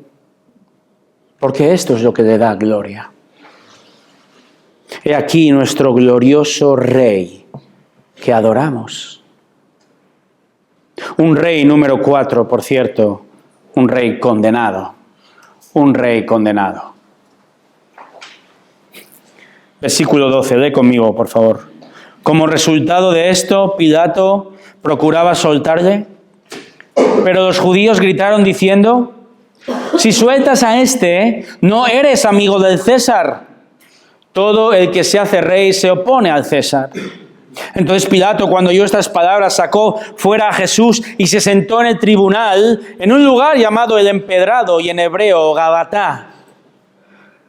Porque esto es lo que le da gloria. He aquí nuestro glorioso Rey que adoramos. Un rey número 4, por cierto, un rey condenado. Un rey condenado. Versículo 12, lee conmigo, por favor. Como resultado de esto, Pilato procuraba soltarle, pero los judíos gritaron diciendo: si sueltas a este, no eres amigo del César. Todo el que se hace rey se opone al César. Entonces Pilato, cuando oyó estas palabras, sacó fuera a Jesús y se sentó en el tribunal, en un lugar llamado el Empedrado y en hebreo Gabatá.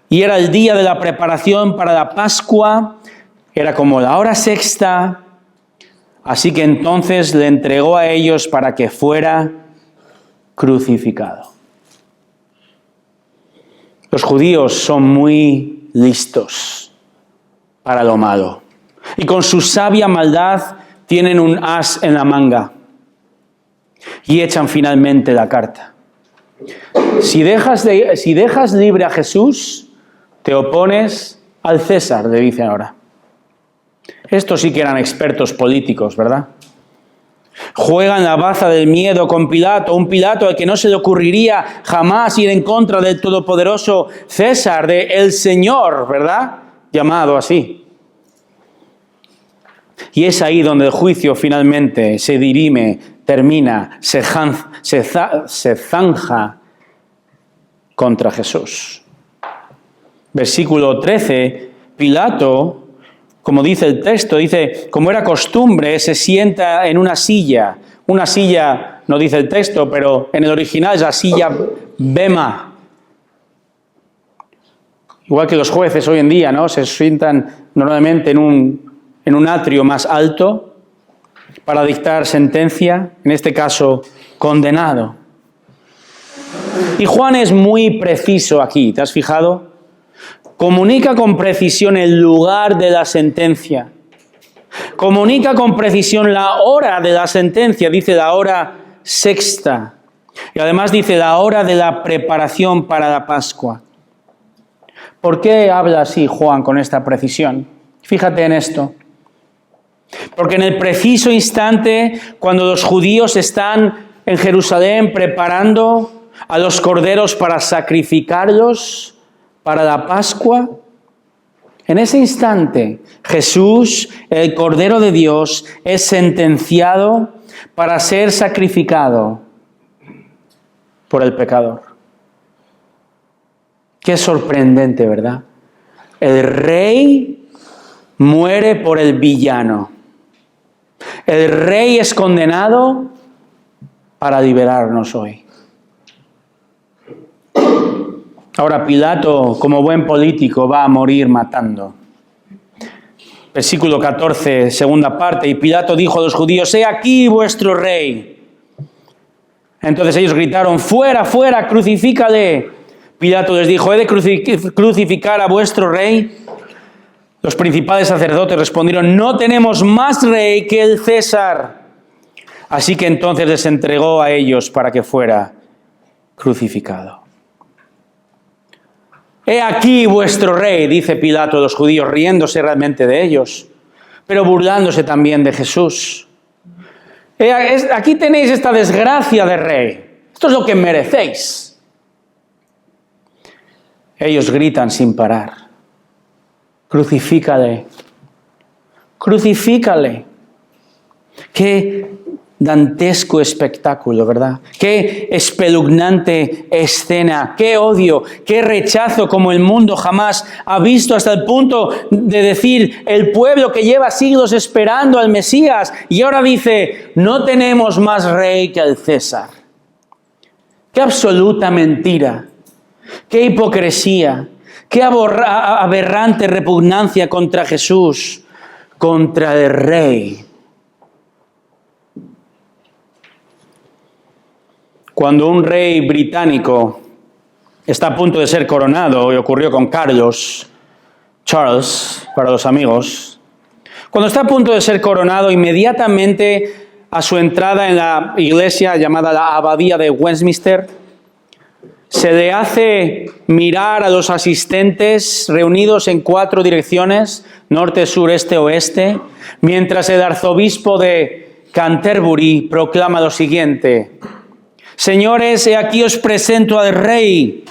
Y era el día de la preparación para la Pascua, era como la hora sexta, así que entonces le entregó a ellos para que fuera crucificado. Los judíos son muy listos para lo malo. Y con su sabia maldad tienen un as en la manga y echan finalmente la carta. Si dejas libre a Jesús, te opones al César, le dicen ahora. Estos sí que eran expertos políticos, ¿verdad? Juegan la baza del miedo con Pilato, un Pilato al que no se le ocurriría jamás ir en contra del todopoderoso César, de el Señor, ¿verdad? Llamado así. Y es ahí donde el juicio finalmente se dirime, termina, se zanja contra Jesús. Versículo 13, Pilato, como dice el texto, dice, como era costumbre, se sienta en una silla, no dice el texto, pero en el original es la silla bema. Igual que los jueces hoy en día, ¿no? Se sientan normalmente en un atrio más alto para dictar sentencia, en este caso condenado. Y Juan es muy preciso aquí, ¿te has fijado? Comunica con precisión el lugar de la sentencia. Comunica con precisión la hora de la sentencia, dice la hora sexta. Y además dice la hora de la preparación para la Pascua. ¿Por qué habla así Juan con esta precisión? Fíjate en esto. Porque en el preciso instante, cuando los judíos están en Jerusalén preparando a los corderos para sacrificarlos para la Pascua, en ese instante Jesús, el Cordero de Dios, es sentenciado para ser sacrificado por el pecador. Qué sorprendente, ¿verdad? El rey muere por el villano. El rey es condenado para liberarnos hoy. Ahora Pilato, como buen político, va a morir matando. Versículo 14, segunda parte. Y Pilato dijo a los judíos: «He aquí vuestro rey». Entonces ellos gritaron: «Fuera, fuera, crucifícale». Pilato les dijo: «¿He de crucificar a vuestro rey?». Los principales sacerdotes respondieron: «No tenemos más rey que el César». Así que entonces les entregó a ellos para que fuera crucificado. «He aquí vuestro rey», dice Pilato a los judíos, riéndose realmente de ellos, pero burlándose también de Jesús. Aquí tenéis esta desgracia de rey. Esto es lo que merecéis. Ellos gritan sin parar: «Crucifícale, crucifícale». Qué dantesco espectáculo, ¿verdad? Qué espeluznante escena, qué odio, qué rechazo como el mundo jamás ha visto, hasta el punto de decir el pueblo que lleva siglos esperando al Mesías y ahora dice: «No tenemos más rey que el César». Qué absoluta mentira, qué hipocresía, qué aberrante repugnancia contra Jesús, contra el rey. Cuando un rey británico está a punto de ser coronado, y ocurrió con Charles, para los amigos, cuando está a punto de ser coronado, inmediatamente a su entrada en la iglesia llamada la Abadía de Westminster, se le hace mirar a los asistentes reunidos en 4 direcciones, norte, sur, este, oeste, mientras el arzobispo de Canterbury proclama lo siguiente: «Señores, he aquí os presento al rey,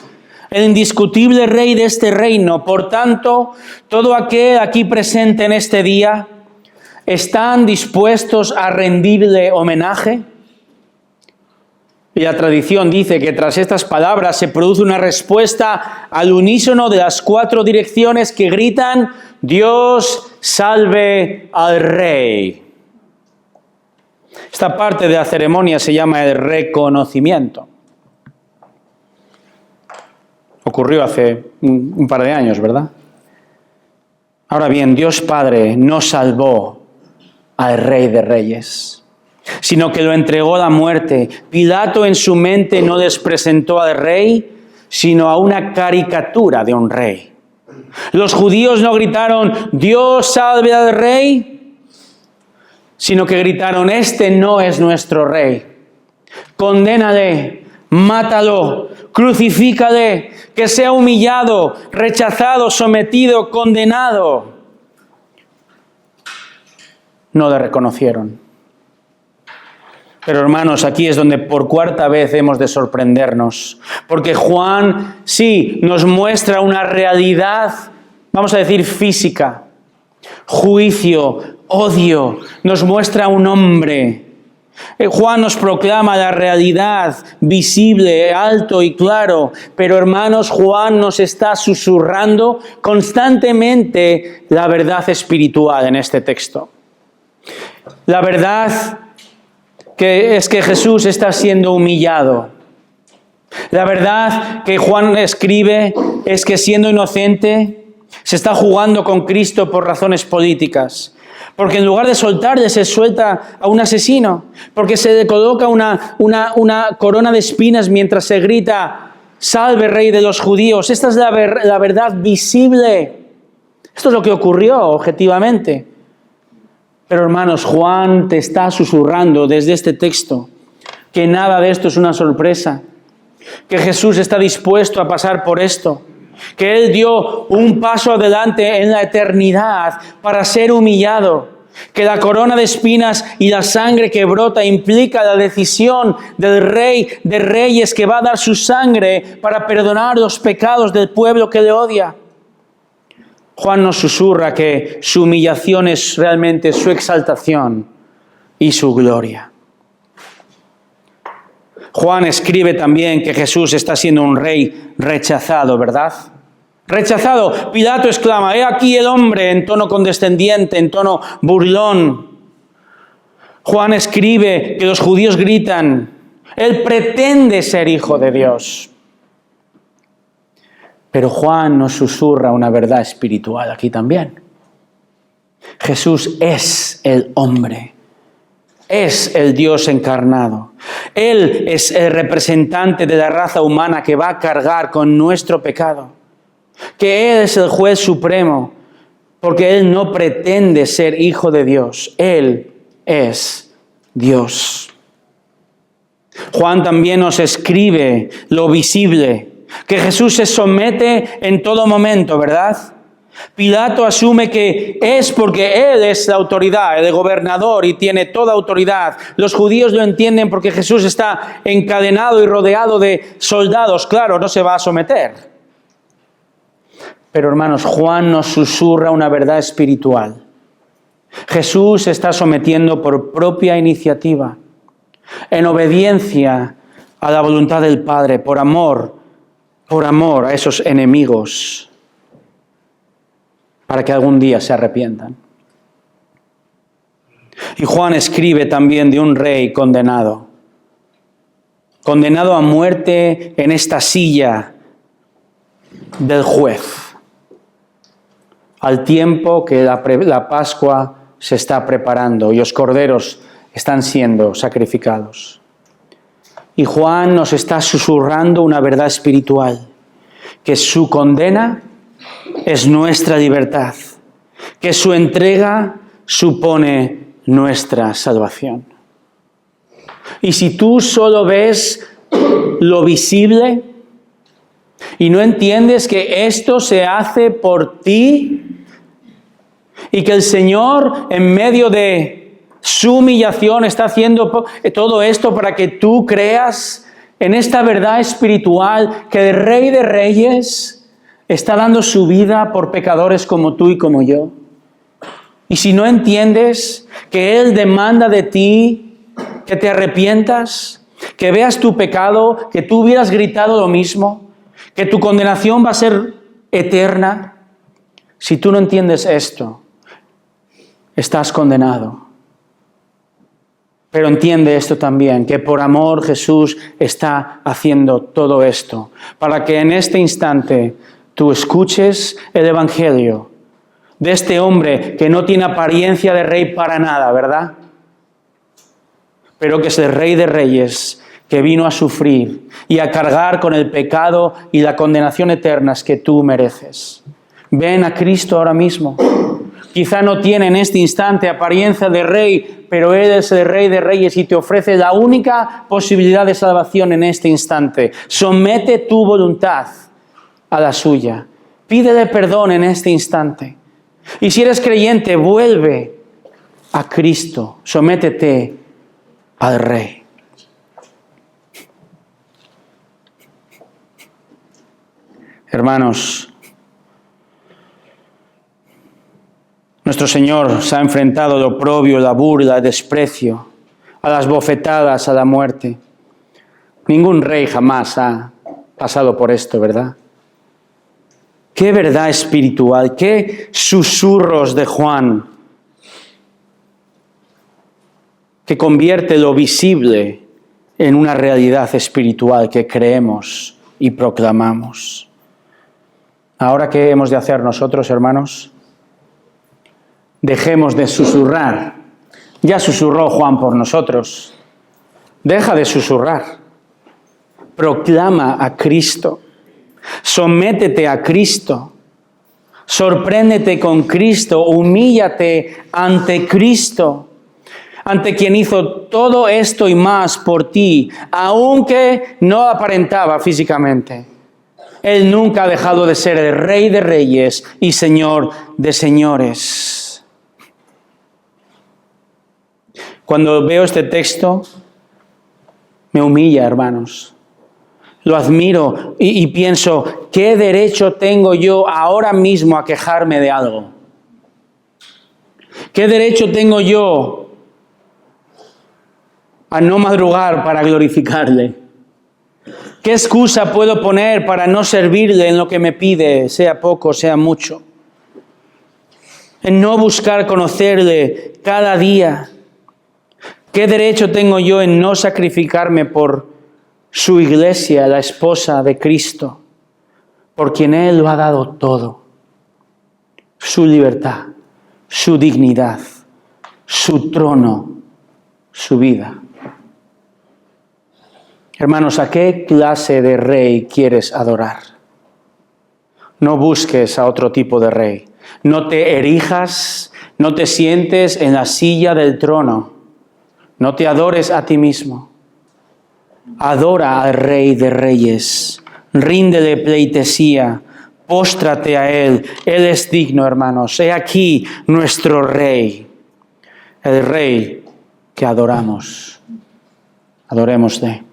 el indiscutible rey de este reino. Por tanto, todo aquel aquí presente en este día, ¿están dispuestos a rendirle homenaje?». Y la tradición dice que tras estas palabras se produce una respuesta al unísono de las 4 direcciones que gritan: «Dios salve al rey». Esta parte de la ceremonia se llama el reconocimiento. Ocurrió hace un par de años, ¿verdad? Ahora bien, Dios Padre no salvó al Rey de Reyes, sino que lo entregó a la muerte. Pilato en su mente no les presentó al rey, sino a una caricatura de un rey. Los judíos no gritaron: «Dios salve al rey», sino que gritaron: «Este no es nuestro rey. Condénale, mátalo, crucifícale, que sea humillado, rechazado, sometido, condenado». No le reconocieron. Pero hermanos, aquí es donde por 4ª vez hemos de sorprendernos, porque Juan sí nos muestra una realidad, vamos a decir física, juicio, odio, nos muestra un hombre. Juan nos proclama la realidad visible, alto y claro, pero hermanos, Juan nos está susurrando constantemente la verdad espiritual en este texto. La verdad que es que Jesús está siendo humillado. La verdad que Juan escribe es que siendo inocente se está jugando con Cristo por razones políticas. Porque en lugar de soltarle se suelta a un asesino. Porque se le coloca una corona de espinas mientras se grita: «Salve, Rey de los judíos». Esta es la verdad visible. Esto es lo que ocurrió objetivamente. Pero hermanos, Juan te está susurrando desde este texto que nada de esto es una sorpresa. Que Jesús está dispuesto a pasar por esto. Que Él dio un paso adelante en la eternidad para ser humillado. Que la corona de espinas y la sangre que brota implica la decisión del Rey de Reyes que va a dar su sangre para perdonar los pecados del pueblo que le odia. Juan nos susurra que su humillación es realmente su exaltación y su gloria. Juan escribe también que Jesús está siendo un rey rechazado, ¿verdad? Rechazado. Pilato exclama, he aquí el hombre, en tono condescendiente, en tono burlón. Juan escribe que los judíos gritan, él pretende ser hijo de Dios. Pero Juan nos susurra una verdad espiritual aquí también. Jesús es el hombre, es el Dios encarnado. Él es el representante de la raza humana que va a cargar con nuestro pecado. Que Él es el juez supremo, porque Él no pretende ser hijo de Dios. Él es Dios. Juan también nos escribe lo visible, que Jesús se somete en todo momento, ¿verdad? Pilato asume que es porque Él es la autoridad, el gobernador, y tiene toda autoridad. Los judíos lo entienden porque Jesús está encadenado y rodeado de soldados. Claro, no se va a someter. Pero hermanos, Juan nos susurra una verdad espiritual. Jesús se está sometiendo por propia iniciativa, en obediencia a la voluntad del Padre, por amor a esos enemigos, para que algún día se arrepientan. Y Juan escribe también de un rey condenado a muerte en esta silla del juez, al tiempo que la Pascua se está preparando y los corderos están siendo sacrificados. Y Juan nos está susurrando una verdad espiritual, que su condena es nuestra libertad, que su entrega supone nuestra salvación. Y si tú solo ves lo visible y no entiendes que esto se hace por ti y que el Señor en medio de su humillación está haciendo todo esto para que tú creas en esta verdad espiritual que el Rey de Reyes está dando su vida por pecadores como tú y como yo. Y si no entiendes que Él demanda de ti que te arrepientas, que veas tu pecado, que tú hubieras gritado lo mismo, que tu condenación va a ser eterna, si tú no entiendes esto, estás condenado. Pero entiende esto también, que por amor Jesús está haciendo todo esto, para que en este instante tú escuches el Evangelio de este hombre que no tiene apariencia de rey para nada, ¿verdad? Pero que es el Rey de Reyes, que vino a sufrir y a cargar con el pecado y la condenación eternas que tú mereces. Ven a Cristo ahora mismo. Quizá no tiene en este instante apariencia de rey, pero Él es el Rey de Reyes y te ofrece la única posibilidad de salvación en este instante. Somete tu voluntad a la suya. Pídele perdón en este instante. Y si eres creyente, vuelve a Cristo. Sométete al Rey. Hermanos, nuestro Señor se ha enfrentado al oprobio, la burla, el desprecio, a las bofetadas, a la muerte. Ningún rey jamás ha pasado por esto, ¿verdad? Qué verdad espiritual, qué susurros de Juan, que convierte lo visible en una realidad espiritual que creemos y proclamamos. Ahora, ¿qué hemos de hacer nosotros, hermanos? Dejemos de susurrar. Ya susurró Juan por nosotros. Deja de susurrar. Proclama a Cristo. Sométete a Cristo. Sorpréndete con Cristo. Humíllate ante Cristo. Ante quien hizo todo esto y más por ti, aunque no aparentaba físicamente. Él nunca ha dejado de ser el Rey de Reyes y Señor de Señores. Cuando veo este texto, me humilla, hermanos. Lo admiro y pienso, ¿qué derecho tengo yo ahora mismo a quejarme de algo? ¿Qué derecho tengo yo a no madrugar para glorificarle? ¿Qué excusa puedo poner para no servirle en lo que me pide, sea poco, sea mucho? En no buscar conocerle cada día. ¿Qué derecho tengo yo en no sacrificarme por su iglesia, la esposa de Cristo, por quien Él lo ha dado todo? Su libertad, su dignidad, su trono, su vida. Hermanos, ¿a qué clase de rey quieres adorar? No busques a otro tipo de rey. No te erijas, no te sientes en la silla del trono. No te adores a ti mismo. Adora al Rey de Reyes. Ríndele pleitesía. Póstrate a Él. Él es digno, hermanos. He aquí nuestro Rey. El Rey que adoramos. Adorémosle.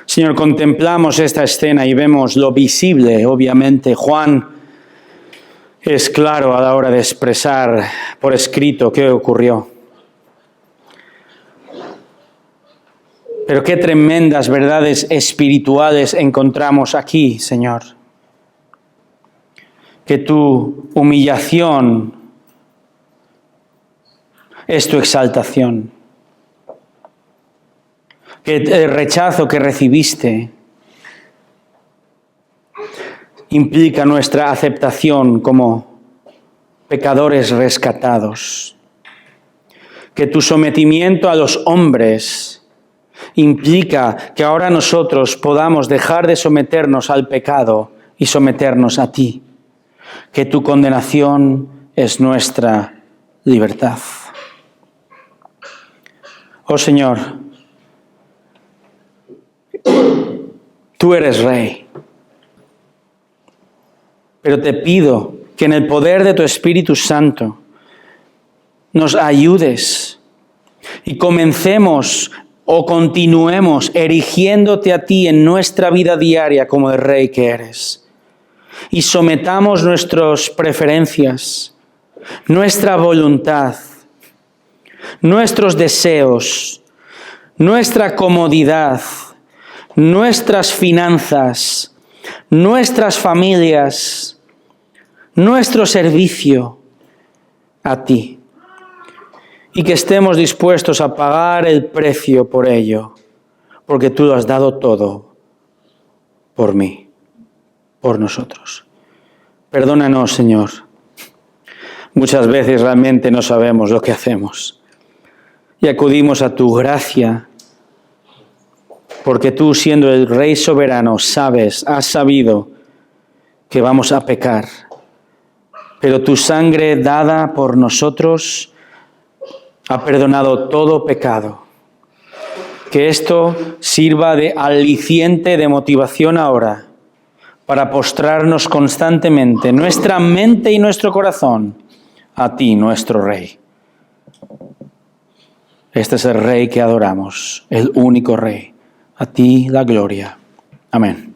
Señor, contemplamos esta escena y vemos lo visible, obviamente. Juan es claro a la hora de expresar por escrito qué ocurrió. Pero qué tremendas verdades espirituales encontramos aquí, Señor. Que tu humillación es tu exaltación. Que el rechazo que recibiste implica nuestra aceptación como pecadores rescatados. Que tu sometimiento a los hombres implica que ahora nosotros podamos dejar de someternos al pecado y someternos a ti. Que tu condenación es nuestra libertad. Oh Señor, tú eres Rey. Pero te pido que en el poder de tu Espíritu Santo nos ayudes y comencemos o continuemos erigiéndote a ti en nuestra vida diaria como el Rey que eres. Y sometamos nuestras preferencias, nuestra voluntad, nuestros deseos, nuestra comodidad, nuestras finanzas, nuestras familias, nuestro servicio a ti. Y que estemos dispuestos a pagar el precio por ello, porque tú lo has dado todo por mí, por nosotros. Perdónanos, Señor. Muchas veces realmente no sabemos lo que hacemos y acudimos a tu gracia, porque tú, siendo el Rey soberano, has sabido que vamos a pecar, pero tu sangre dada por nosotros ha perdonado todo pecado. Que esto sirva de aliciente, de motivación ahora, para postrarnos constantemente, nuestra mente y nuestro corazón, a ti, nuestro Rey. Este es el Rey que adoramos, el único Rey. A ti la gloria. Amén.